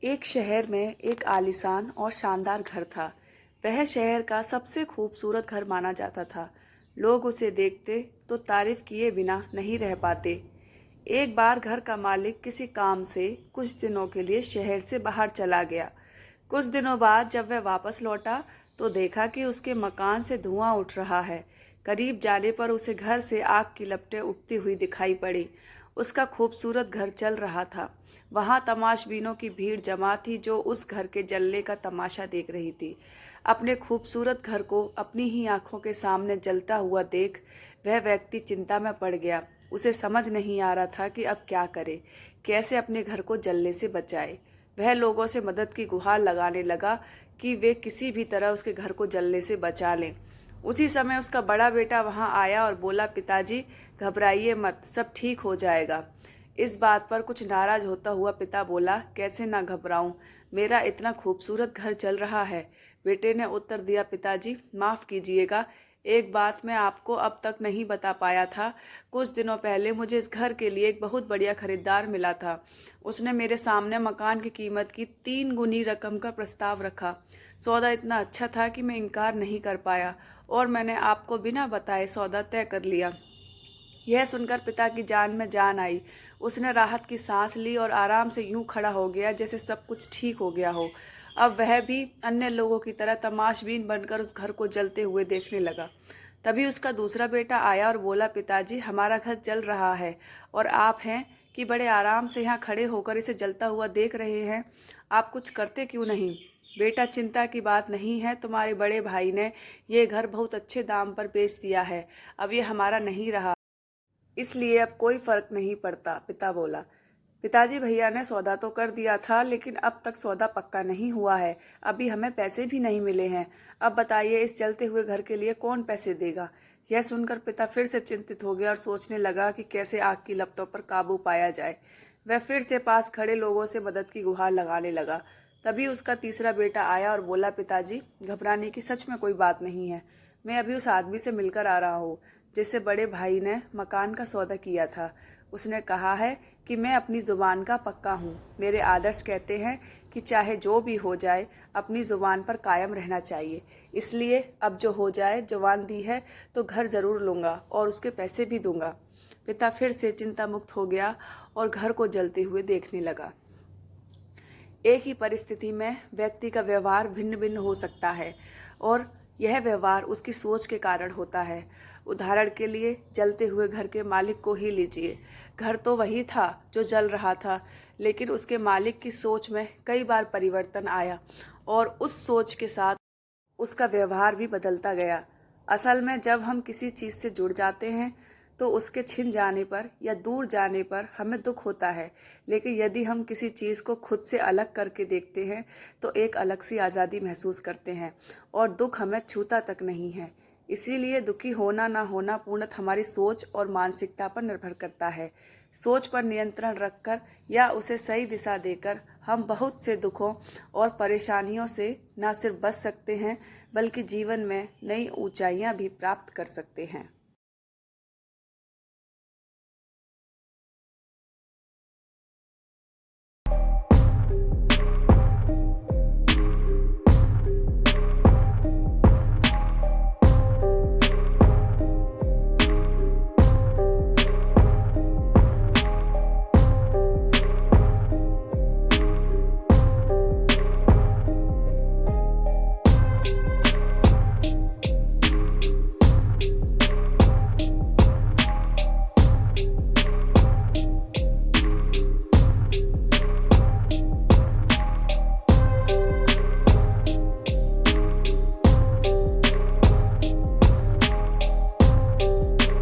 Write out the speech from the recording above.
एक शहर में एक आलीशान और शानदार घर था। वह शहर का सबसे खूबसूरत घर माना जाता था। लोग उसे देखते तो तारीफ किए बिना नहीं रह पाते। एक बार घर का मालिक किसी काम से कुछ दिनों के लिए शहर से बाहर चला गया। कुछ दिनों बाद जब वह वापस लौटा तो देखा कि उसके मकान से धुआं उठ रहा है। करीब जाने पर उसे घर से आग की लपटें उठती हुई दिखाई पड़ी। उसका खूबसूरत घर जल रहा था। वहां तमाशबीनों की भीड़ जमा थी जो उस घर के जलने का तमाशा देख रही थी। अपने खूबसूरत घर को अपनी ही आंखों के सामने जलता हुआ देख वह व्यक्ति चिंता में पड़ गया। उसे समझ नहीं आ रहा था कि अब क्या करे, कैसे अपने घर को जलने से बचाए। वह लोगों से मदद की गुहार लगाने लगा कि वे किसी भी तरह उसके घर को जलने से बचा लें। उसी समय उसका बड़ा बेटा वहां आया और बोला, पिताजी घबराइए मत, सब ठीक हो जाएगा। इस बात पर कुछ नाराज होता हुआ पिता बोला, कैसे ना घबराऊं, मेरा इतना खूबसूरत घर जल रहा है। बेटे ने उत्तर दिया, पिताजी माफ कीजिएगा, एक बात मैं आपको अब तक नहीं बता पाया था। कुछ दिनों पहले मुझे इस घर के लिए एक बहुत बढ़िया खरीदार मिला था। उसने मेरे सामने मकान की कीमत की 3 गुनी रकम का प्रस्ताव रखा। सौदा इतना अच्छा था कि मैं इनकार नहीं कर पाया और मैंने आपको बिना बताए सौदा तय कर लिया। यह सुनकर पिता की जान में जान आई। उसने राहत की सांस ली और आराम से यूं खड़ा हो गया जैसे सब कुछ ठीक हो गया हो। अब वह भी अन्य लोगों की तरह तमाशबीन बनकर उस घर को जलते हुए देखने लगा। तभी उसका दूसरा बेटा आया और बोला, पिताजी हमारा घर जल रहा है और आप हैं कि बड़े आराम से यहाँ खड़े होकर इसे जलता हुआ देख रहे हैं। आप कुछ करते क्यों नहीं? बेटा, चिंता की बात नहीं है, तुम्हारे बड़े भाई ने ये घर बहुत अच्छे दाम पर बेच दिया है। अब ये हमारा नहीं रहा, इसलिए अब कोई फर्क नहीं पड़ता, पिता बोला। पिताजी, भैया ने सौदा तो कर दिया था लेकिन अब तक सौदा पक्का नहीं हुआ है। अभी हमें पैसे भी नहीं मिले हैं। अब बताइए इस जलते हुए घर के लिए कौन पैसे देगा? यह सुनकर पिता फिर से चिंतित हो गया और सोचने लगा कि कैसे आग की लपटों पर काबू पाया जाए। वह फिर से पास खड़े लोगों से मदद की गुहार लगाने लगा। तभी उसका तीसरा बेटा आया और बोला, पिताजी घबराने की सच में कोई बात नहीं है। मैं अभी उस आदमी से मिलकर आ रहा हूँ जिससे बड़े भाई ने मकान का सौदा किया था। उसने कहा है कि मैं अपनी जुबान का पक्का हूँ। मेरे आदर्श कहते हैं कि चाहे जो भी हो जाए अपनी जुबान पर कायम रहना चाहिए। इसलिए अब जो हो जाए, जुबान दी है तो घर जरूर लूँगा और उसके पैसे भी दूंगा। पिता फिर से चिंता मुक्त हो गया और घर को जलते हुए देखने लगा। एक ही परिस्थिति में व्यक्ति का व्यवहार भिन्न भिन्न हो सकता है और यह व्यवहार उसकी सोच के कारण होता है। उदाहरण के लिए जलते हुए घर के मालिक को ही लीजिए। घर तो वही था जो जल रहा था, लेकिन उसके मालिक की सोच में कई बार परिवर्तन आया और उस सोच के साथ उसका व्यवहार भी बदलता गया। असल में जब हम किसी चीज़ से जुड़ जाते हैं तो उसके छिन जाने पर या दूर जाने पर हमें दुख होता है, लेकिन यदि हम किसी चीज़ को खुद से अलग करके देखते हैं तो एक अलग सी आज़ादी महसूस करते हैं और दुख हमें छूता तक नहीं है। इसीलिए दुखी होना ना होना पूर्णतः हमारी सोच और मानसिकता पर निर्भर करता है। सोच पर नियंत्रण रखकर या उसे सही दिशा देकर हम बहुत से दुखों और परेशानियों से न सिर्फ बच सकते हैं बल्कि जीवन में नई ऊंचाइयां भी प्राप्त कर सकते हैं।